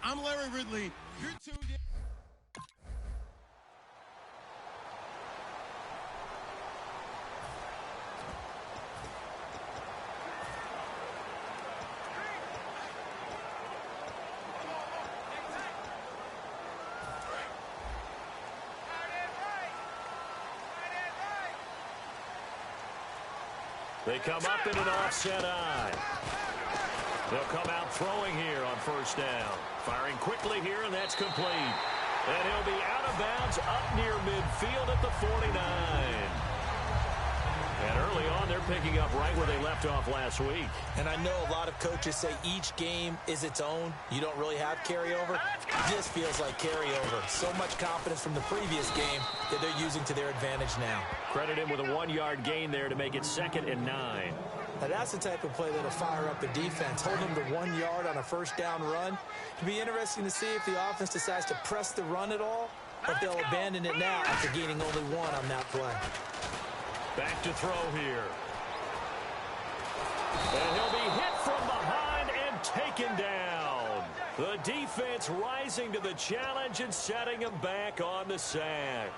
I'm Larry Ridley. You're tuned in. They come up in an offset eye. They'll come out throwing here on first down. Firing quickly here, and that's complete. And he'll be out of bounds up near midfield at the 49. And early on, they're picking up right where they left off last week. And I know a lot of coaches say each game is its own. You don't really have carryover. This feels like carryover. So much confidence from the previous game that they're using to their advantage now. Credit him with a 1-yard gain there to make it 2nd and 9. Now that's the type of play that'll fire up the defense. Hold them to 1 yard on a first down run. It'll be interesting to see if the offense decides to press the run at all, or if they'll abandon it now after gaining only 1 on that play. Back to throw here. And he'll be hit from behind and taken down. The defense rising to the challenge and setting him back on the sack.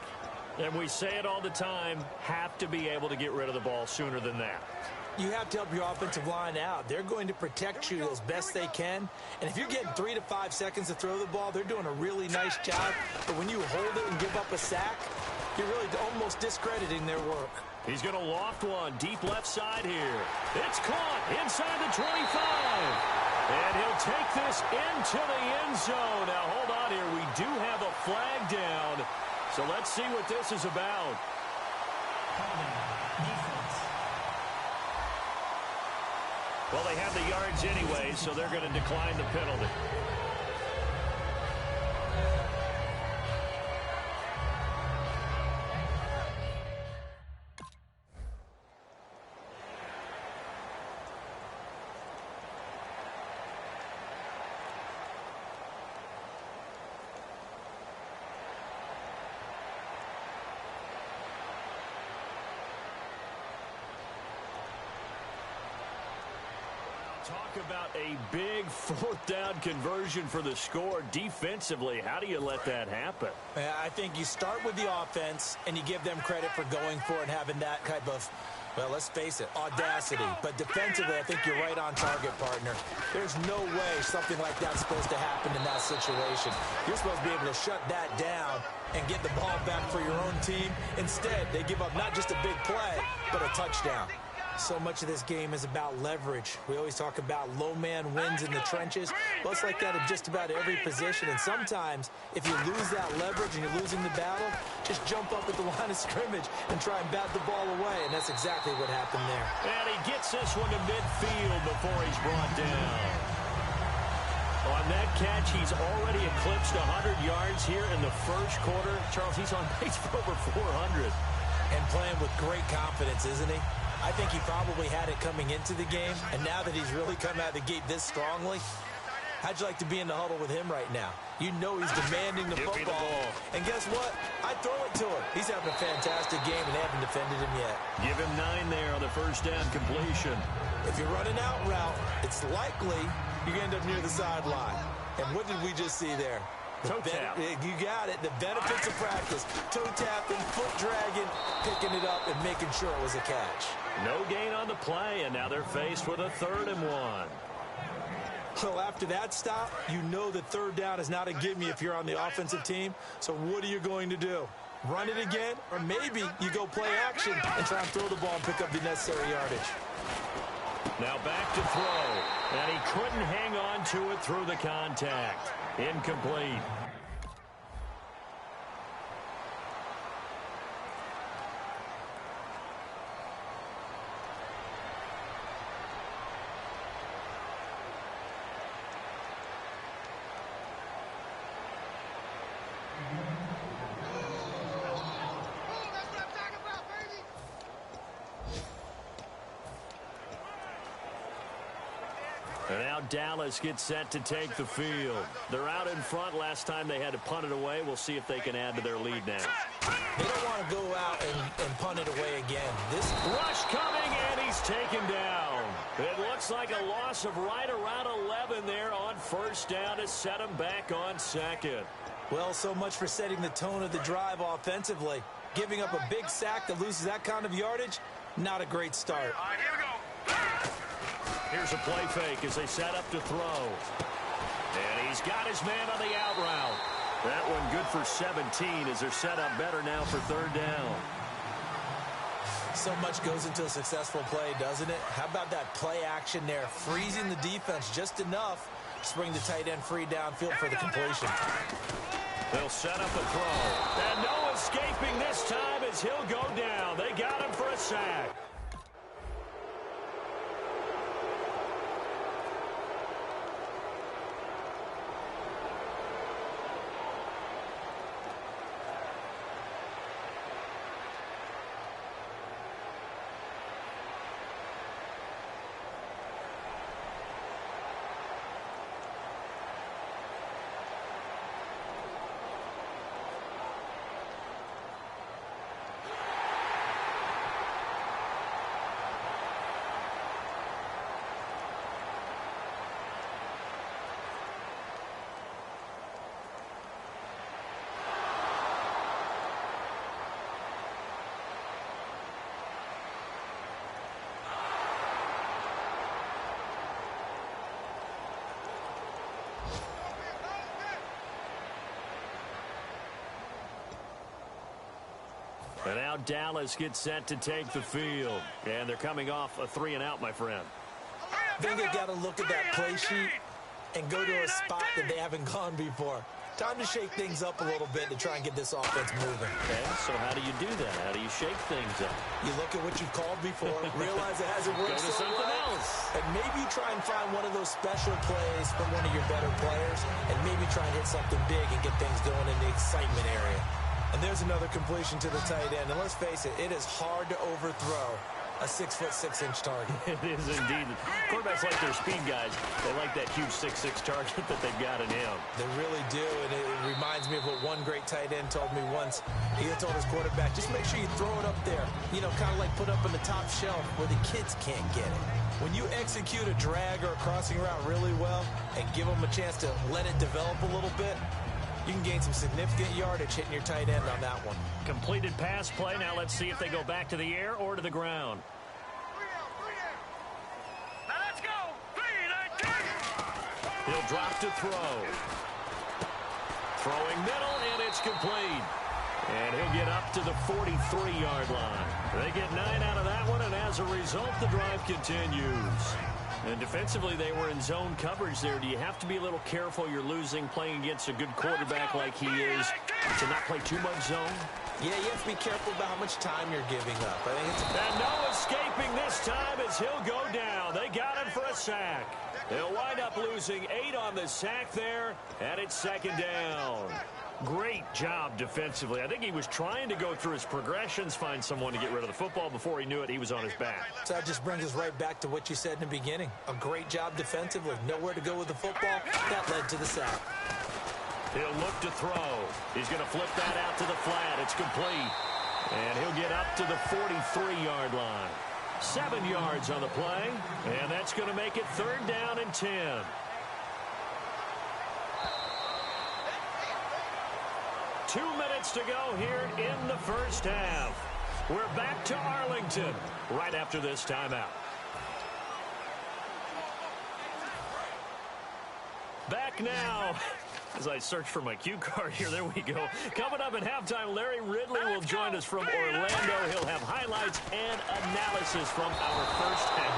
And we say it all the time, have to be able to get rid of the ball sooner than that. You have to help your offensive line out. They're going to protect you as best they can. And if you're getting 3 to 5 seconds to throw the ball, they're doing a really nice job. But when you hold it and give up a sack, you're really almost discrediting their work. He's going to loft one deep left side here. It's caught inside the 25. And he'll take this into the end zone. Now, hold on here. We do have a flag down. So let's see what this is about. Well, they have the yards anyway, so they're going to decline the penalty. Talk about a big 4th down conversion for the score. Defensively, how do you let that happen? I think you start with the offense, and you give them credit for going for it and having that type of, well, let's face it, audacity. But defensively, I think you're right on target, partner. There's no way something like that's supposed to happen in that situation. You're supposed to be able to shut that down and get the ball back for your own team. Instead, they give up not just a big play, but a touchdown. So much of this game is about leverage. We always talk about low man wins in the trenches. Well, it's like that in just about every position. And sometimes, if you lose that leverage and you're losing the battle, just jump up at the line of scrimmage and try and bat the ball away. And that's exactly what happened there. And he gets this one to midfield before he's brought down. On that catch, he's already eclipsed 100 yards here in the first quarter. Charles, he's on pace for over 400. And playing with great confidence, isn't he? I think he probably had it coming into the game, and now that he's really come out of the gate this strongly, how'd you like to be in the huddle with him right now? You know he's demanding the football. And guess what? I throw it to him. He's having a fantastic game, and they haven't defended him yet. Give him 9 there on the first down completion. If you're running out route, it's likely you end up near the sideline. And what did we just see there? Toe tap. You got it. The benefits of practice. Toe tapping, foot dragging, picking it up, and making sure it was a catch. No gain on the play, and now they're faced with a 3rd and 1. Well, after that stop, you know that 3rd down is not a gimme if you're on the offensive team. So what are you going to do? Run it again? Or maybe you go play action and try and throw the ball and pick up the necessary yardage. Now back to throw. And he couldn't hang on to it through the contact. Incomplete. And now Dallas gets set to take the field. They're out in front. Last time they had to punt it away. We'll see if they can add to their lead now. They don't want to go out and punt it away again. This rush coming, and he's taken down. It looks like a loss of right around 11 there on first down to set them back on second. Well, so much for setting the tone of the drive offensively. Giving up a big sack that loses that kind of yardage, not a great start. All right, here we go. Here's a play fake as they set up to throw. And he's got his man on the out route. That one good for 17 as they're set up better now for third down. So much goes into a successful play, doesn't it? How about that play action there? Freezing the defense just enough to bring the tight end free downfield for the completion. They'll set up a throw. And no escaping this time as he'll go down. They got him for a sack. And now Dallas gets set to take the field. And they're coming off a 3-and-out, my friend. I think they've got to look at that play sheet and go to a spot that they haven't gone before. Time to shake things up a little bit to try and get this offense moving. Okay, so how do you do that? How do you shake things up? You look at what you've called before, realize it hasn't worked Go to so something well, else. and maybe try and find one of those special plays from one of your better players, and maybe try and hit something big and get things going in the excitement area. And there's another completion to the tight end. And let's face it, it is hard to overthrow a 6'6" target. It is indeed. Quarterbacks like their speed guys. They like that huge 6'6" target that they've got in him. They really do, and it reminds me of what one great tight end told me once. He told his quarterback, just make sure you throw it up there. You know, kind of like put up on the top shelf where the kids can't get it. When you execute a drag or a crossing route really well and give them a chance to let it develop a little bit, you can gain some significant yardage hitting your tight end on that one. Completed pass play. Now let's see if they go back to the air or to the ground. Now let's go. 3, 9, 10. He'll drop to throw. Throwing middle, and it's complete. And he'll get up to the 43-yard line. They get 9 out of that one, and as a result, the drive continues. And defensively, they were in zone coverage there. Do you have to be a little careful? You're losing playing against a good quarterback like he is to not play too much zone? Yeah, you have to be careful about how much time you're giving up. I think it's and no escaping this time as he'll go down. They got him for a sack. They'll wind up losing 8 on the sack there, and it's second down. Great job defensively. I think he was trying to go through his progressions, find someone to get rid of the football. Before he knew it, he was on his back. So that just brings us right back to what you said in the beginning. A great job defensively. Nowhere to go with the football. That led to the sack. He'll look to throw. He's going to flip that out to the flat. It's complete. And he'll get up to the 43-yard line. 7 yards on the play. And that's going to make it third down and 10. Two minutes to go here in the first half. We're back to Arlington right after this timeout. Back now. As I search for my cue card here, there we go. Coming up at halftime, Larry Ridley will join us from Orlando. He'll have highlights and analysis from our first half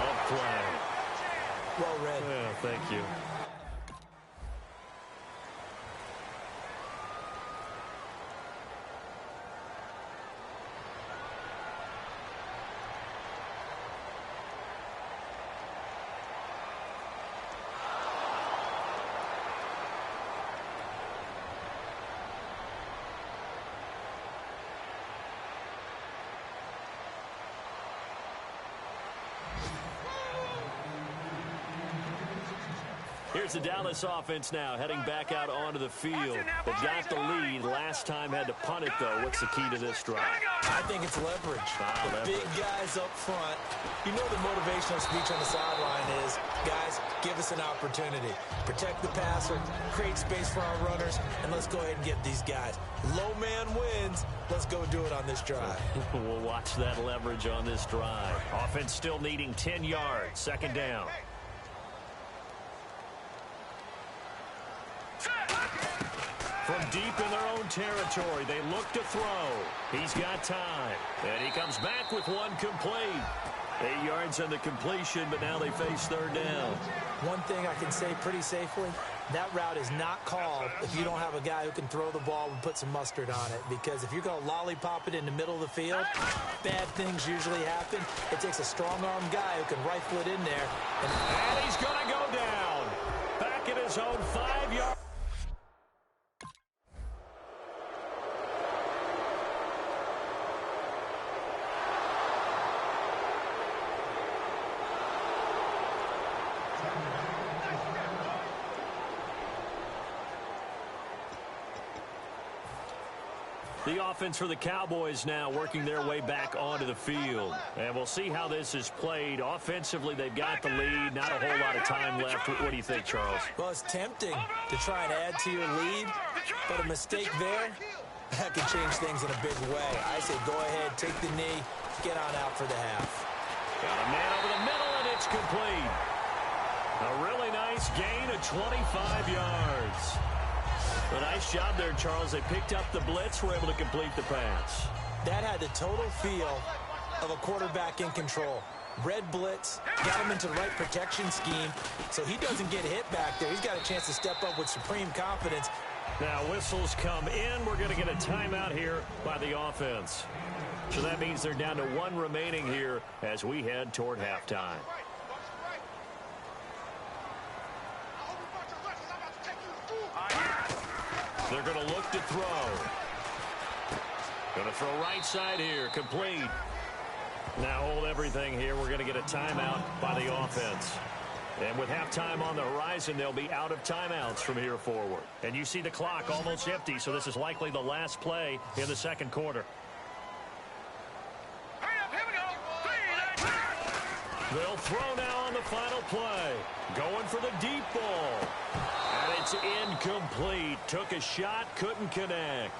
of play. Well read. Yeah, thank you. Here's the Dallas offense now heading back out onto the field. They got the lead last last time had to punt it, though. What's the key to this drive? I think it's leverage. The big guys up front. You know the motivational speech on the sideline is, guys, give us an opportunity. Protect the passer, create space for our runners, and let's go ahead and get these guys. Low man wins. Let's go do it on this drive. We'll watch that leverage on this drive. Offense still needing 10 yards. Second down. From deep in their own territory, they look to throw. He's got time. And he comes back with one complete. 8 yards on the completion, but now they face third down. One thing I can say pretty safely, that route is not called if you don't have a guy who can throw the ball and put some mustard on it. Because if you're going to lollipop it in the middle of the field, bad things usually happen. It takes a strong-arm guy who can rifle it in there. And he's going to go down. Back at his own 5-yard. The offense for the Cowboys now working their way back onto the field. And we'll see how this is played. Offensively, they've got the lead. Not a whole lot of time left. What do you think, Charles? Well, it's tempting to try and add to your lead, but a mistake there, that could change things in a big way. I say go ahead, take the knee, get on out for the half. Got a man over the middle, and it's complete. A really nice gain of 25 yards. A nice job there, Charles. They picked up the blitz, were able to complete the pass. That had the total feel of a quarterback in control. Red blitz, got him into the right protection scheme, so he doesn't get hit back there. He's got a chance to step up with supreme confidence. Now whistles come in. We're going to get a timeout here by the offense. So that means they're down to one remaining here as we head toward halftime. They're going to look to throw. Going to throw right side here. Complete. Now hold everything here. We're going to get a timeout by the offense. And with halftime on the horizon, they'll be out of timeouts from here forward. And you see the clock almost empty, so this is likely the last play in the second quarter. They'll throw now on the final play. Going for the deep ball. And it's incomplete. Took a shot, couldn't connect.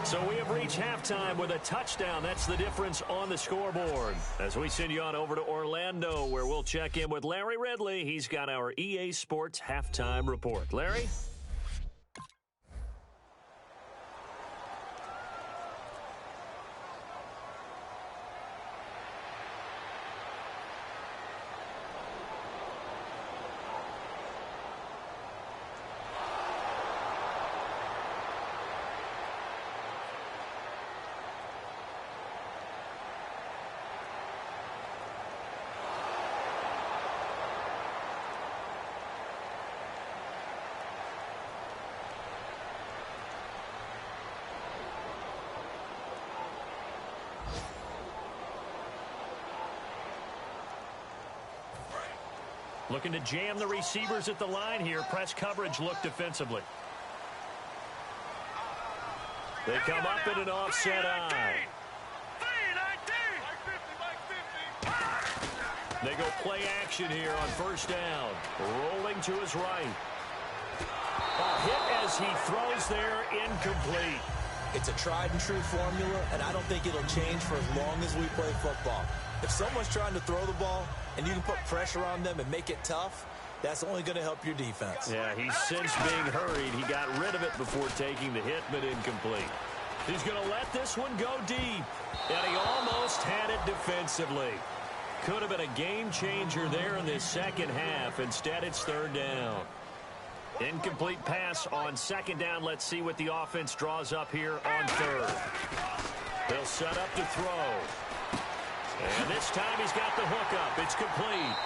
So we have reached halftime with a touchdown. That's the difference on the scoreboard. As we send you on over to Orlando, where we'll check in with Larry Ridley. He's got our EA Sports halftime report. Larry? Looking to jam the receivers at the line here. Press coverage look defensively. They come up in an offset eye. They go play action here on first down. Rolling to his right. A hit as he throws there, incomplete. It's a tried and true formula, and I don't think it'll change for as long as we play football. If someone's trying to throw the ball and you can put pressure on them and make it tough, that's only going to help your defense. Yeah, he's since being hurried. He got rid of it before taking the hit, but incomplete. He's going to let this one go deep, and he almost had it defensively. Could have been a game changer there in this second half. Instead, it's third down. Incomplete pass on second down. Let's see what the offense draws up here on third. They'll set up to throw. And this time he's got the hookup. It's complete.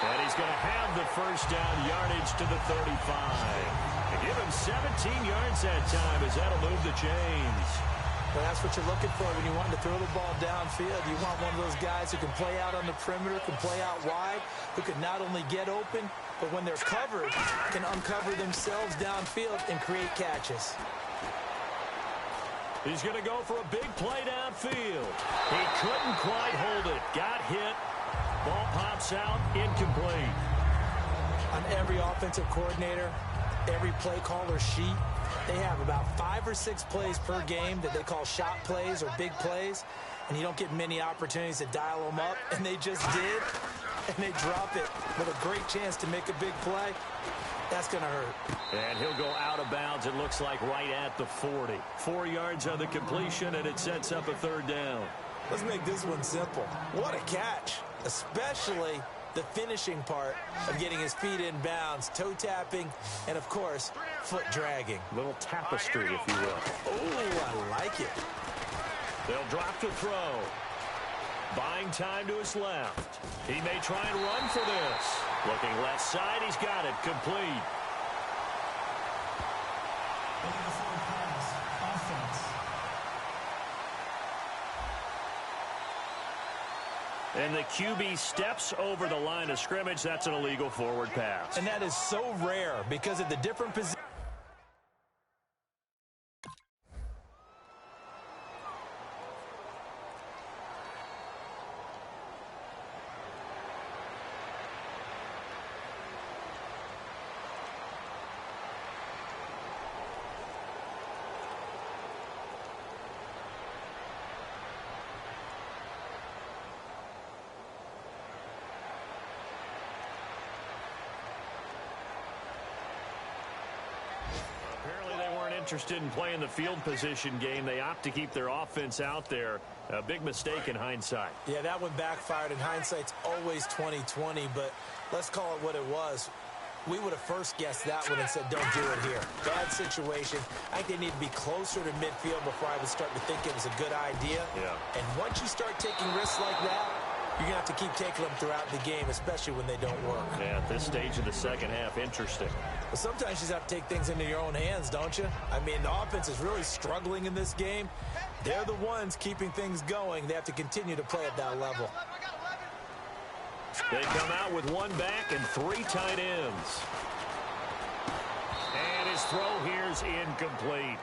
And he's going to have the first down yardage to the 35. They give him 17 yards that time as that'll move the chains. Well, that's what you're looking for when you want to throw the ball downfield. You want one of those guys who can play out on the perimeter, can play out wide, who can not only get open, but when they're covered, can uncover themselves downfield and create catches. He's going to go for a big play downfield. He couldn't quite hold it. Got hit. Ball pops out. Incomplete. On every offensive coordinator, every play caller sheet, they have about 5 or 6 plays per game that they call shot plays or big plays, and you don't get many opportunities to dial them up, and they just did, and they drop it with a great chance to make a big play. That's going to hurt. And he'll go out of bounds, it looks like, right at the 40. 4 yards on the completion, and it sets up a 3rd down. Let's make this one simple. What a catch, especially the finishing part of getting his feet in bounds, toe tapping, and, of course, foot dragging. Little tapestry, if you will. Oh, I like it. They'll drop to throw. Buying time to his left. He may try and run for this. Looking left side, he's got it. Complete. And the QB steps over the line of scrimmage. That's an illegal forward pass. And that is so rare because of the different positions. Interested in playing the field position game. They opt to keep their offense out there. A big mistake in hindsight. Yeah, that one backfired. In hindsight's always 20/20, but let's call it what it was. We would have first guessed that one and said, don't do it here. Bad situation. I think they need to be closer to midfield before I would start to think it was a good idea. Yeah. And once you start taking risks like that, you're going to have to keep taking them throughout the game, especially when they don't work. Yeah, at this stage of the second half, interesting. But sometimes you just have to take things into your own hands, don't you? I mean, the offense is really struggling in this game. They're the ones keeping things going. They have to continue to play at that level. They come out with one back and 3 tight ends. And his throw here is incomplete.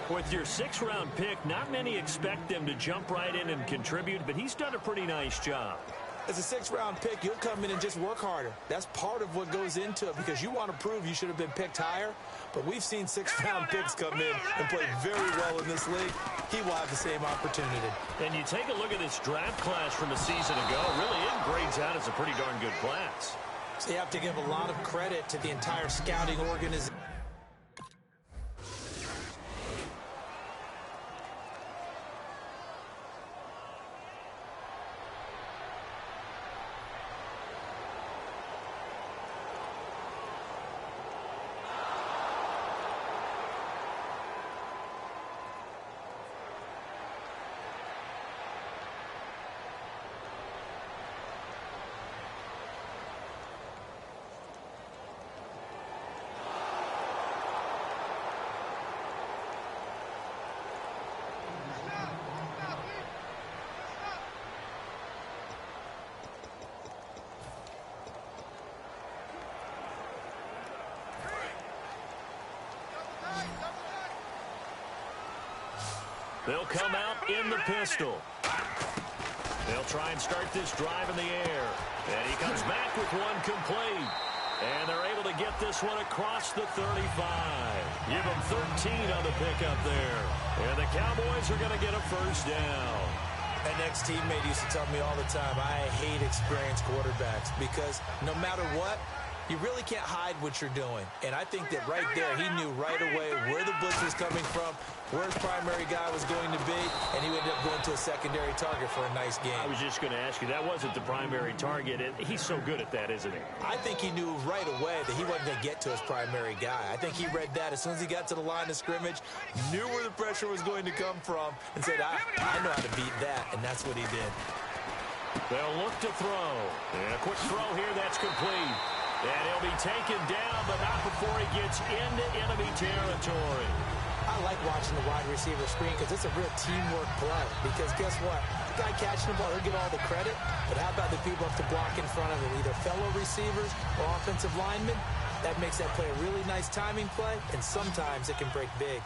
With your 6th-round pick, not many expect them to jump right in and contribute, but he's done a pretty nice job. As a 6th-round pick, you'll come in and just work harder. That's part of what goes into it because you want to prove you should have been picked higher. But we've seen 6th-round picks come in and play very well in this league. He will have the same opportunity. And you take a look at this draft class from a season ago, really it grades out as a pretty darn good class. So you have to give a lot of credit to the entire scouting organization. They'll come out in the pistol. They'll try and start this drive in the air. And he comes back with one complete. And they're able to get this one across the 35. Give them 13 on the pickup there. And the Cowboys are going to get a 1st down. An ex-teammate used to tell me all the time, I hate experienced quarterbacks because no matter what, you really can't hide what you're doing. And I think that right there, he knew right away where the blitz was coming from, where his primary guy was going to be, and he ended up going to a secondary target for a nice game. I was just going to ask you, that wasn't the primary target. He's so good at that, isn't he? I think he knew right away that he wasn't going to get to his primary guy. I think he read that as soon as he got to the line of scrimmage, knew where the pressure was going to come from, and said, I know how to beat that, and that's what he did. They'll look to throw. And a quick throw here, that's complete. And he'll be taken down, but not before he gets into enemy territory. I like watching the wide receiver screen because it's a real teamwork play. Because guess what? The guy catching the ball, he'll get all the credit. But how about the people up to block in front of him, either fellow receivers or offensive linemen? That makes that play a really nice timing play, and sometimes it can break big.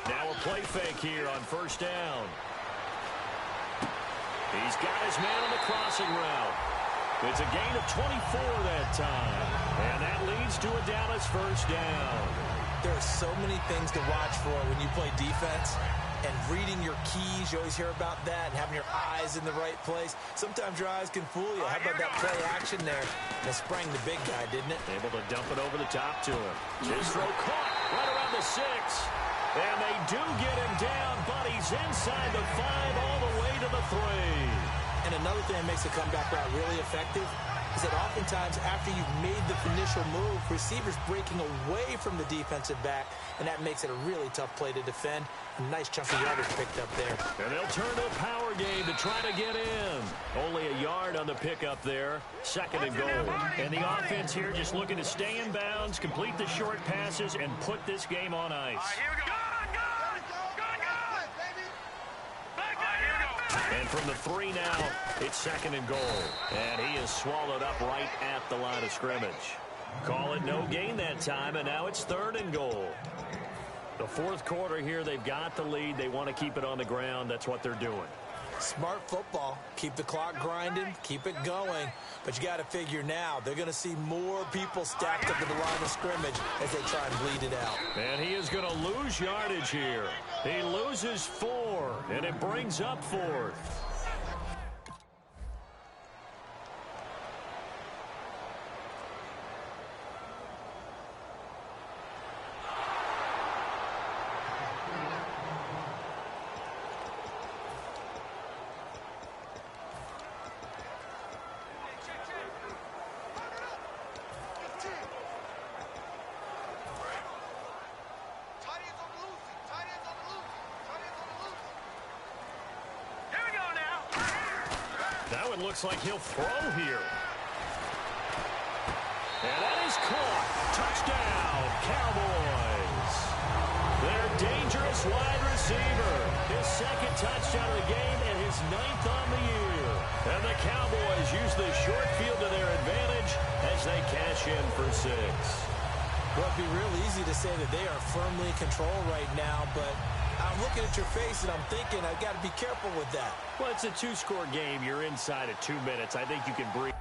Now a play fake here on first down. He's got his man on the crossing route. It's a gain of 24 that time. And that leads to a Dallas first down. There are so many things to watch for when you play defense. And reading your keys, you always hear about that, and having your eyes in the right place. Sometimes your eyes can fool you. How about that play action there? That sprang the big guy, didn't it? Able to dump it over the top to him. His throw caught right around the 6. And they do get him down, but he's inside the 5 all the way to the 3. And another thing that makes the comeback route really effective is that oftentimes after you've made the initial move, receivers breaking away from the defensive back, and that makes it a really tough play to defend. A nice chunk of yardage picked up there. And they'll turn to the power game to try to get in. Only a yard on the pickup there. 2nd and goal. And the offense here just looking to stay in bounds, complete the short passes, and put this game on ice. Here we go. And from the 3 now, it's 2nd and goal. And he is swallowed up right at the line of scrimmage. Call it no gain that time, and now it's 3rd and goal. The 4th quarter here, they've got the lead. They want to keep it on the ground. That's what they're doing. Smart football. Keep the clock grinding. Keep it going. But you got to figure now, they're going to see more people stacked up at the line of scrimmage as they try and bleed it out. And he is going to lose yardage here. He loses 4, and it brings up 4th. That one looks like he'll throw here. And that is caught. Touchdown, Cowboys. Their dangerous wide receiver. His 2nd touchdown of the game and his 9th on the year. And the Cowboys use the short field to their advantage as they cash in for 6. Well, it'd be real easy to say that they are firmly in control right now, but I'm looking at your face and I'm thinking I've got to be careful with that. Well, it's a 2-score game. You're inside of 2 minutes. I think you can breathe.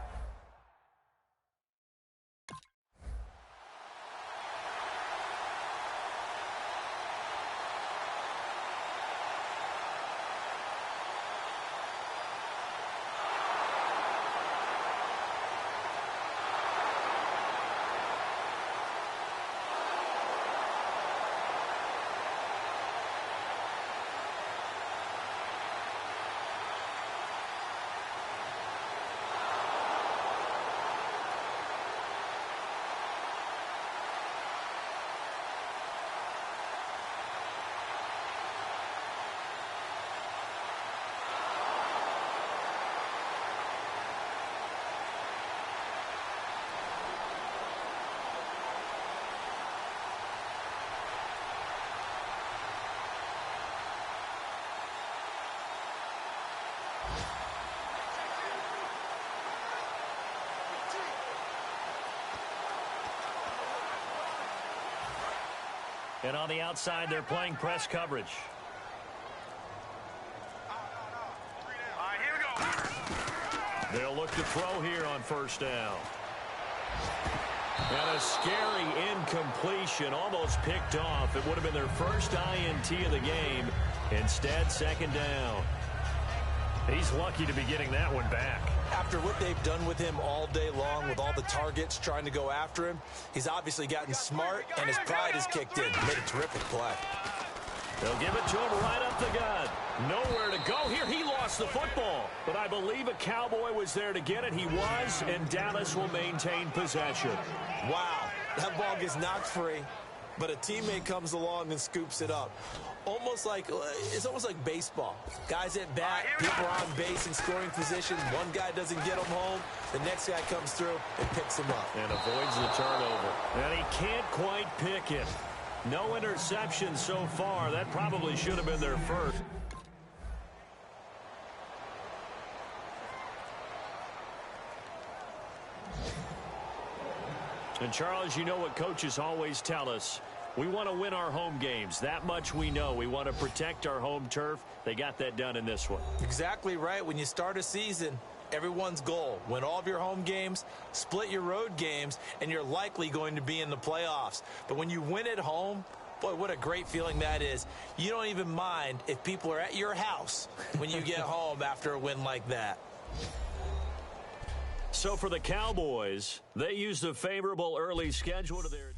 And on the outside, they're playing press coverage. Here we go. They'll look to throw here on first down. And a scary incompletion, almost picked off. It would have been their first INT of the game. Instead, 2nd down. He's lucky to be getting that one back. After what they've done with him all day long with all the targets trying to go after him, he's obviously gotten smart and his pride has kicked in. Made a terrific play. They'll give it to him right up the gut. Nowhere to go here. He lost the football. But I believe a Cowboy was there to get it. He was, and Dallas will maintain possession. Wow, that ball gets knocked free, but a teammate comes along and scoops it up. It's almost like baseball. Guys at bat, people are on base in scoring position. One guy doesn't get him home. The next guy comes through and picks him up. And avoids the turnover. And he can't quite pick it. No interception so far. That probably should have been their first. And, Charles, you know what coaches always tell us. We want to win our home games. That much we know. We want to protect our home turf. They got that done in this one. Exactly right. When you start a season, everyone's goal, win all of your home games, split your road games, and you're likely going to be in the playoffs. But when you win at home, boy, what a great feeling that is. You don't even mind if people are at your house when you get home after a win like that. So for the Cowboys, they used a favorable early schedule to their